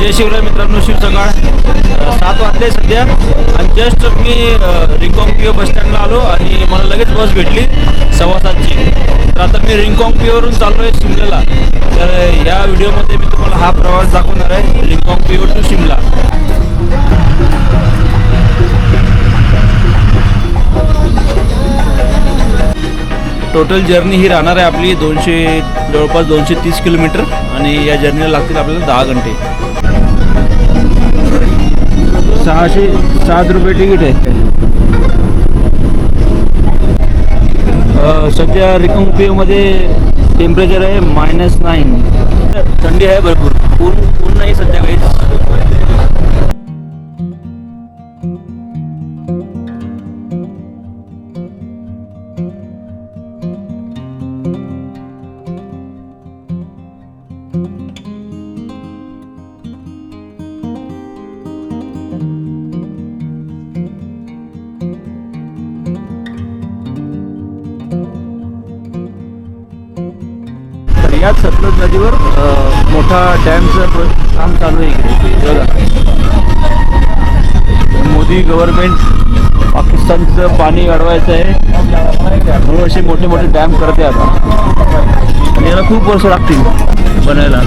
जय शिवराय मित्रांनो, शिव सकाळ 7 वाजले सध्या आणि जस्ट मी रिंगकाँग पी ओ बसस्टँडला आलो आणि मला लगेच बस भेटली 7:15ची. तर आता मी रिंगकाँग पी ओवरून चाललो आहे शिमल्याला. तर या व्हिडिओमध्ये मी तुम्हाला हा प्रवास दाखवणार आहे, Reckong Peo to Shimla. Total journey ही राहणार आहे आपली जवळपास 230 किलोमीटर आणि या जर्नीला लागतील आपल्याला 10 घंटे. 607 रुपये तिकीट आहे. सध्या रिंगकाँग पी ओमध्ये टेम्परेचर आहे -9. थंडी आहे भरपूर, ऊन नाही सध्या काहीच. याच सतलज नदीवर मोठा डॅमचं काम चालू आहे इकडे बघा. मोदी गव्हर्नमेंट पाकिस्तानचं पाणी अडवायचं आहे म्हणून असे मोठे मोठे डॅम करते आता आणि याला खूप वर्ष लागतील बनायला.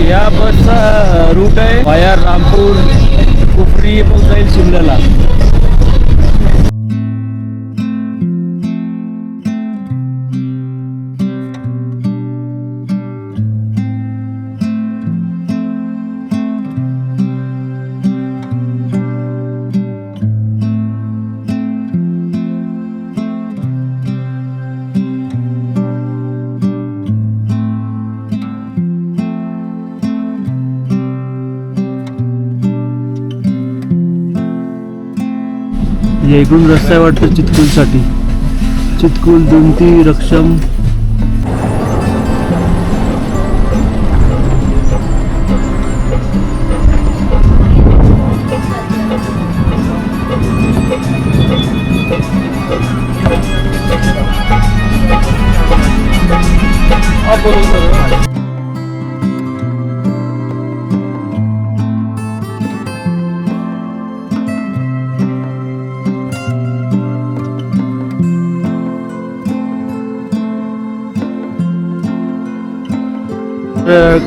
या बसचा रूट आहे वाया रामपूर कुफरी मग जाईल शिमल्याला. इकडून रस्ता आहे वाटतं चितकूलसाठी. चितकूल, दुमती, रक्षम.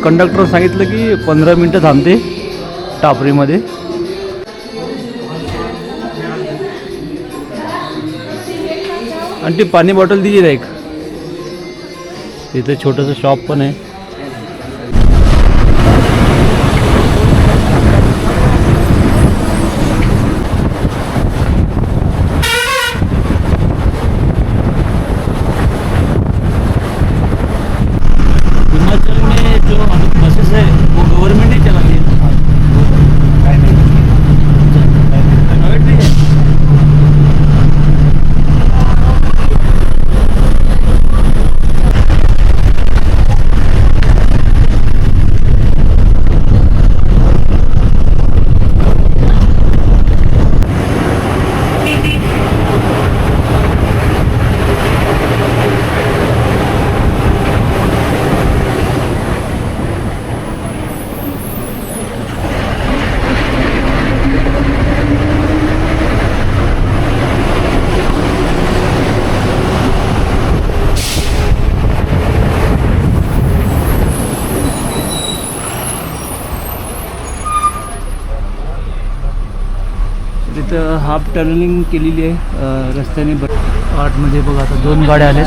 कंडक्टर सांगितलं की 15 मिनटं थांबते टापरीमध्ये. आणि ती पाणी बॉटल दिली एक. तिथे छोटंसं शॉप पण आहे. बसेस है वो गवर्नमेंट ही चलाती है. तिथं हाफ टर्निंग केलेली आहे रस्त्याने. आतमध्ये बघा आता 2 गाड्या आल्यात.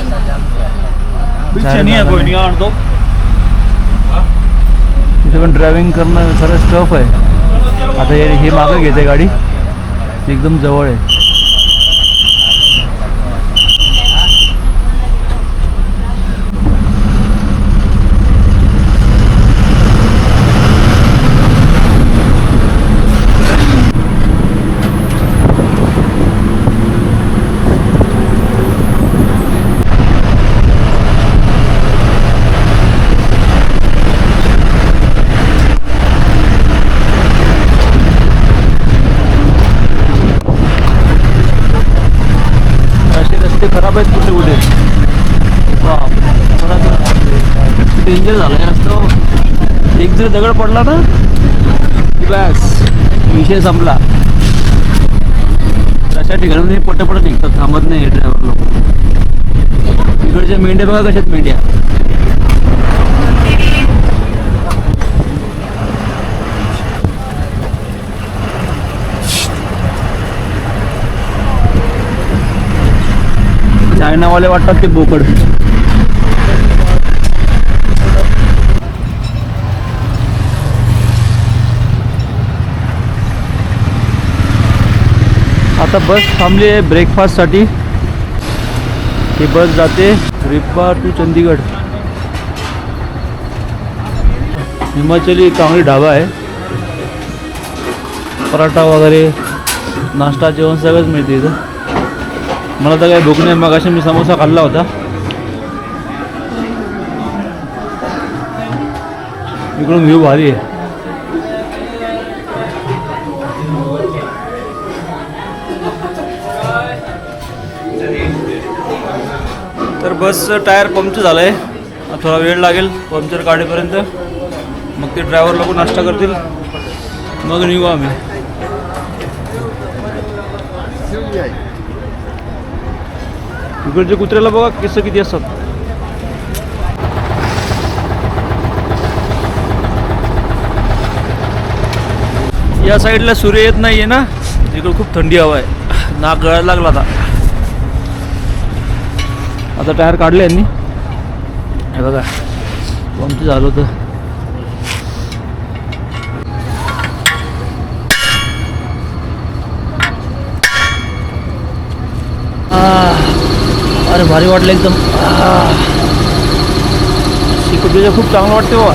तिथं पण ड्रायव्हिंग करणं खरंच टफ आहे. आता हे मागं घेते गाडी, एकदम जवळ आहे. डेंजर झालं आहे रस्ता. एक जर दगड पडला ना की बस विषय संपला. अशा ठिकाणी पटपट निघतात, थांबत नाही ड्रायव्हर लोक. इकडच्या मेंढ्या बघा कशात मेंढ्या. चायनावाले वाटतात ते बोकड. आता बस थांबली आहे ब्रेकफास्टसाठी. ही बस जाते रिप्पा टू चंदीगड. हिमाचली चांगली ढाबा आहे. पराठा वगैरे नाश्ता जेवण सगळंच मिळते इथं. मला तर काही भूक नाही. मगाशी मी समोसा खाल्ला होता. इकडून व्ह्यू भारी आहे. तर बसचं टायर पंक्चर झालं आहे. थोडा वेळ लागेल पंक्चर काढेपर्यंत. मग ते ड्रायव्हर लोक नाश्ता करतील, मग निघू आम्ही. इकडच्या कुत्र्याला बघा केस किती असतात. या साईडला सूर्य येत नाही आहे ना, इकडे खूप थंडी हवा आहे. नाक गळायला लागला आता. आता टायर काढले यांनी. हे बघा पंक्चर झालं होतं. अरे भारी वाटलं एकदम. सिक्युरिटीचं खूप चांगलं वाटते बाबा.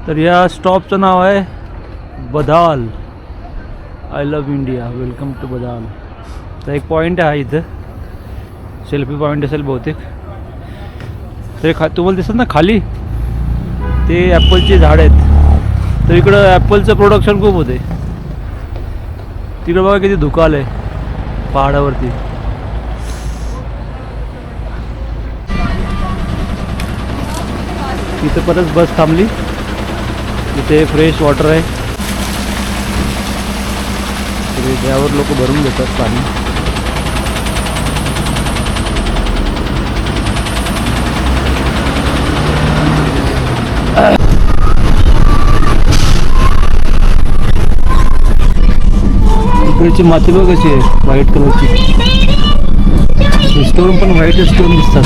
तर या स्टॉपचं नाव आहे Badal. I love India, welcome to Badal. तर एक पॉईंट आहे इथं, सेल्फी पॉईंट असेल बहुतेक. तर तुम्हाला दिसत ना खाली ते ॲपलचे झाड आहेत. तर इकडं ॲपलचं प्रोडक्शन खूप होते. तिकडं बघा किती धुकं आलं आहे पहाडावरती. इथे परत बस थांबली. इथे फ्रेश वॉटर आहे. ड्रायव्हर लोक भरून घेतात पाणी. इकडची माती बघ कशी आहे, व्हाईट कलरची. स्टोन पण व्हाईट स्टोन दिसतात.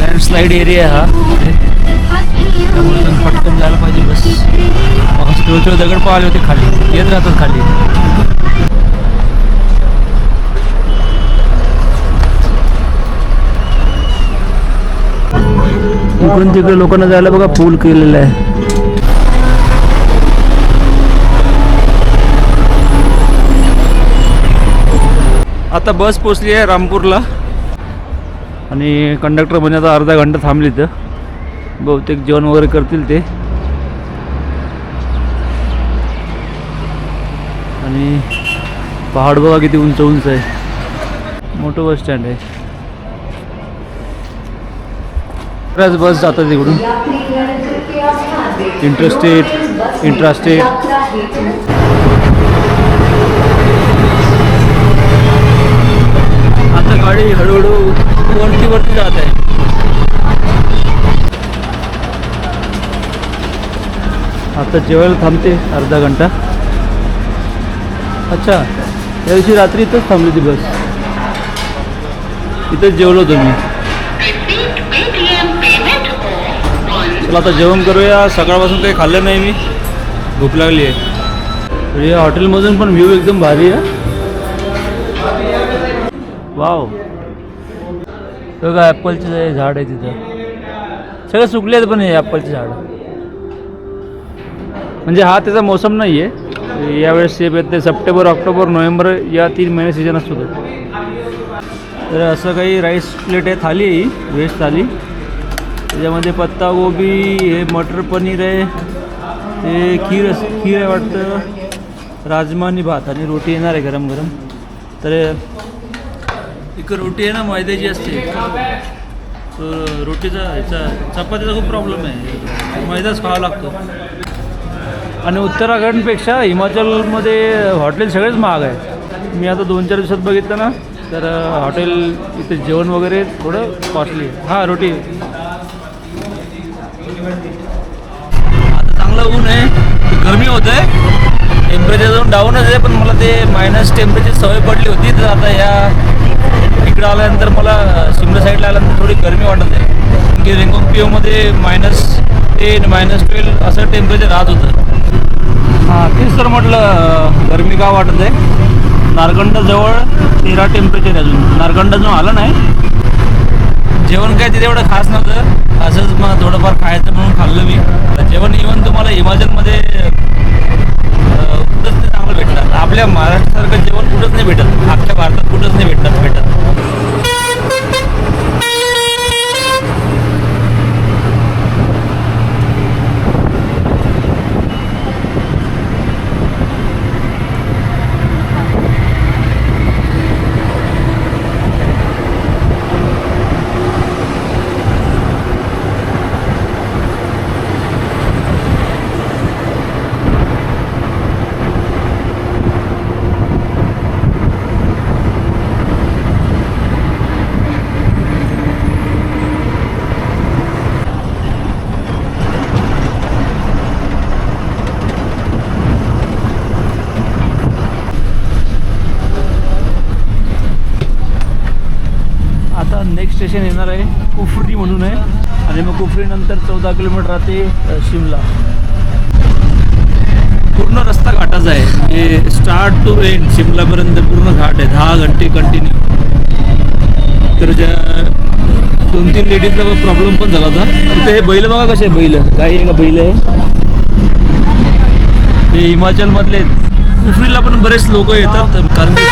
लँडस्लाइड एरिया हा, त्यामुळे पटकन जायला पाहिजे बस. मग थोडे दगड पाहिले होते खाली, येत राहतात खाली. इकडून तिकडे लोकांना जायला बघा पूल केलेला आहे. आता बस पोचली आहे रामपूरला. आणि कंडक्टर म्हणजे आता अर्धा घंटा थांबली. तर बहुतेक जेवण वगैरे करतील ते. आणि पहाड बघा किती उंच उंच आहे. मोठं बस स्टँड आहे. बऱ्याच बस जातात इकडून, इंटरस्टेट, इंट्रास्टेट. आता गाडी हळूहळू वरती जात आहे. आता जेवायला थांबते अर्धा घंटा. अच्छा, त्या दिवशी रात्री इथंच थांबली ती बस. इथंच जेवलो होतो मी. चला आता जेवण करूया. सकाळपासून काही खाल्लं नाही मी, भूक लागली आहे. तर या हॉटेलमधून पण व्ह्यू एकदम भारी आहे. वाव, बघा ॲपलचे झाड आहे तिथं. सगळं सुकले आहेत पण हे ॲपलचे झाड. म्हणजे हा त्याचा मोसम नाही आहे. यावेळेस सेब येते सप्टेंबर, ऑक्टोबर, नोव्हेंबर या 3 महिने सीजन असतो. तर असं काही राईस प्लेट आहे. थाली आहे ही, व्हेज थाली. त्याच्यामध्ये पत्ता गोबी, हे मटर पनीर आहे, हे खीर आहे वाटतं, राजमा आणि भात आणि रोटी येणार आहे गरम गरम. तर एक रोटी आहे ना मैद्याची असते, तर रोटीचा ह्याचा चपातीचा खूप प्रॉब्लेम आहे, मैदाच खावा लागतो. आणि उत्तराखंडपेक्षा हिमाचलमध्ये हॉटेल सगळेच महाग आहे. मी आता 2-4 दिवसात बघितलं ना, तर हॉटेल इथे जेवण वगैरे थोडं कॉस्टली आहे. हां रोटी. आता चांगलं ऊन आहे, गरमी होत आहे, टेम्परेचर जाऊन डाऊनच आहे, पण मला ते मायनस टेम्परेचर सवय पडली होती. तर आता या इकडं आल्यानंतर मला शिमला साईडला आल्यानंतर थोडी गरमी वाटत आहे, कारण की रिंगोंगपिओमध्ये -10 -12 असं टेम्परेचर राहत होतं. हां तेच तर म्हटलं गरमी का वाटत आहे. नारगंडाजवळ 13 टेम्परेचर आहे अजून. नारगंडा जो आला नाही, जेवण काय तिथे एवढं खास नव्हतं, असंच मग थोडंफार खायचं म्हणून खाल्लं मी. जेवण इव्हन तुम्हाला हिमाचलमध्ये कुठंच नाही चांगलं भेटणार. आपल्या महाराष्ट्रासारखं जेवण कुठंच नाही भेटत, अख्ख्या भारतात कुठंच नाही भेटत. आता नेक्स्ट स्टेशन येणार आहे कुफरी म्हणून आहे, आणि मग कुफरीनंतर 14 किलोमीटर राहते शिमला. पूर्ण रस्ता घाटाचा आहे, म्हणजे स्टार्ट टू एंड शिमलापर्यंत पूर्ण घाट आहे, 10 घंटे कंटिन्यू. तर ज्या 2-3 लेडीजला प्रॉब्लेम पण झाला होता. तिथे हे बैल बघा कसे, बैल गाई आहे का बैल आहे, हे हिमाचलमधले. कुफरीला पण बरेच लोक येतात, कारण की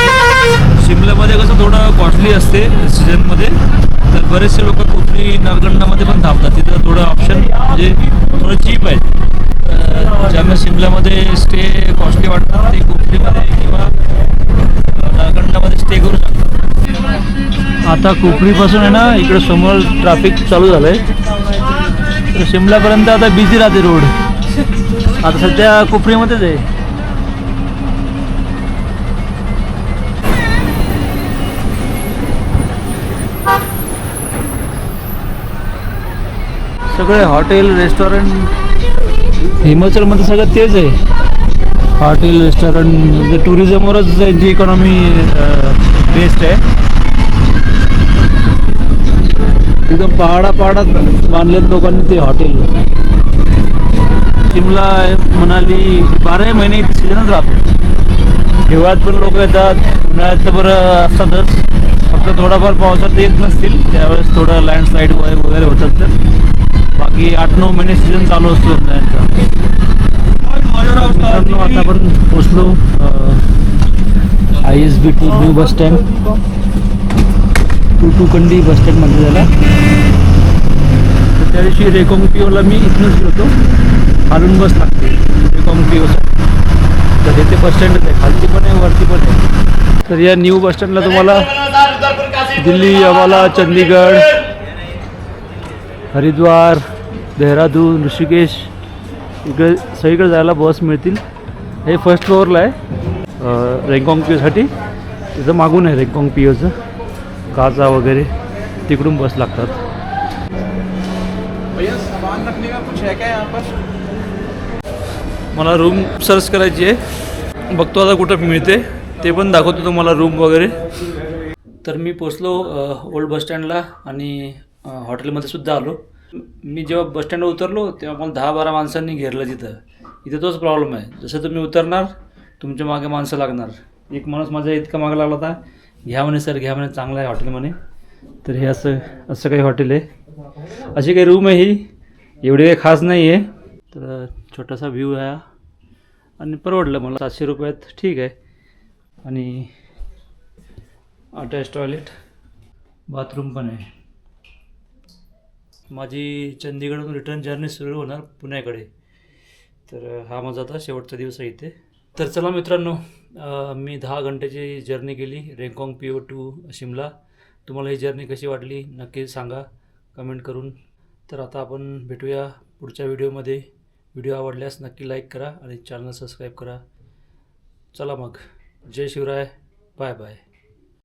शिमल्यामध्ये कसं थोडं कॉस्टली असते सीझनमध्ये, तर बरेचसे लोक कुफरी नारगंडामध्ये पण थांबतात. तिथं थोडं ऑप्शन म्हणजे थोडं चीप आहे. ज्यांना शिमल्यामध्ये स्टे कॉस्टली वाटतात ते कुफरीमध्ये किंवा नारगंडामध्ये स्टे करू शकतात. आता कुफरीपासून आहे ना इकडे समोर ट्रॅफिक चालू झालं आहे, तर शिमल्यापर्यंत आता बिझी राहते रोड. आता सध्या कुफरीमध्येच आहे. सगळे हॉटेल रेस्टॉरंट हिमाचलमध्ये सगळं तेच आहे. हॉटेल रेस्टॉरंट म्हणजे टुरिझमवरच त्यांची इकॉनॉमी बेस्ड आहे. एकदम पहाडात बांधलेत लोकांनी ते हॉटेल. शिमला मनाली 12 महिने इथे सीझनच राहतो. हिवाळ्यात पण लोक येतात, उन्हाळ्यात तर बरं असतातच, फक्त थोडाफार पावसात येत नसतील, त्यावेळेस थोडं लँडस्लाईड वगैरे होतात. तर बाकी 8-9 महिने सीझन चालू असतो त्यांचा. आता आपण पोचलो ISBT न्यू बस स्टँड, टुटुकंडी बस स्टँडमध्ये झाला. तर त्या दिवशी रिंगोंगपिओला मी इथूनच गेलो होतो, खालून बस लागते रिंगोंगपिओसाठी. तर इथे बस स्टँडच आहे, खालती पण आहे वरती पण आहे. तर या न्यू बस स्टँडला तुम्हाला दिल्ली, अंबाला, चंदीगड, हरिद्वार, देहरादून, ऋषिकेश इकडे सगळीकडे जायला बस मिळतील. हे फर्स्ट फ्लोअरला आहे रिंगोंगपिओसाठी. तिथं मागून आहे रिंगोंगपिओचं काचा वगैरे, तिकडून बस लागतात. मला रूम सर्च करायची आहे, बघतो आता कुठं मिळते ते पण दाखवतो तुम्हाला रूम वगैरे. तर मी पोचलो ओल्ड बस स्टँडला आणि हॉटेलमध्ये सुद्धा आलो. मी जेव्हा बस स्टँडवर उतरलो तेव्हा मला 10-12 माणसांनी घेरलं तिथं. इथे तोच प्रॉब्लेम आहे, जसं तुम्ही उतरणार तुमच्या मागे माणसं लागणार. एक माणूस माझा इतका मागं लागला होता, घ्या म्हणे सर, घ्या म्हणे, चांगलं आहे हॉटेल म्हणे. तर हे असं काही हॉटेल आहे, अशी काही रूम आहे ही, एवढी काही खास नाही आहे. तर छोटासा व्ह्यू आहे आणि परवडलं मला 700 रुपयात, ठीक आहे. आणि अटॅच टॉयलेट, बाथरूम पण आहे. माझी चंदीगडहून रिटर्न जर्नी सुरू होणार पुण्याकडे. तर हा माझा आता शेवटचा दिवस आहे इथे. तर चला मित्रांनो, मी 10 घंट्याची जर्नी केली रेंगकाँग PO टू शिमला. तुम्हाला ही जर्नी कशी वाटली नक्की सांगा कमेंट करून. तर आता आपण भेटूया पुढच्या व्हिडिओमध्ये. व्हिडिओ आवडल्यास नक्की लाईक करा आणि चॅनल सबस्क्राईब करा. चला मग, जय शिवराय, बाय बाय.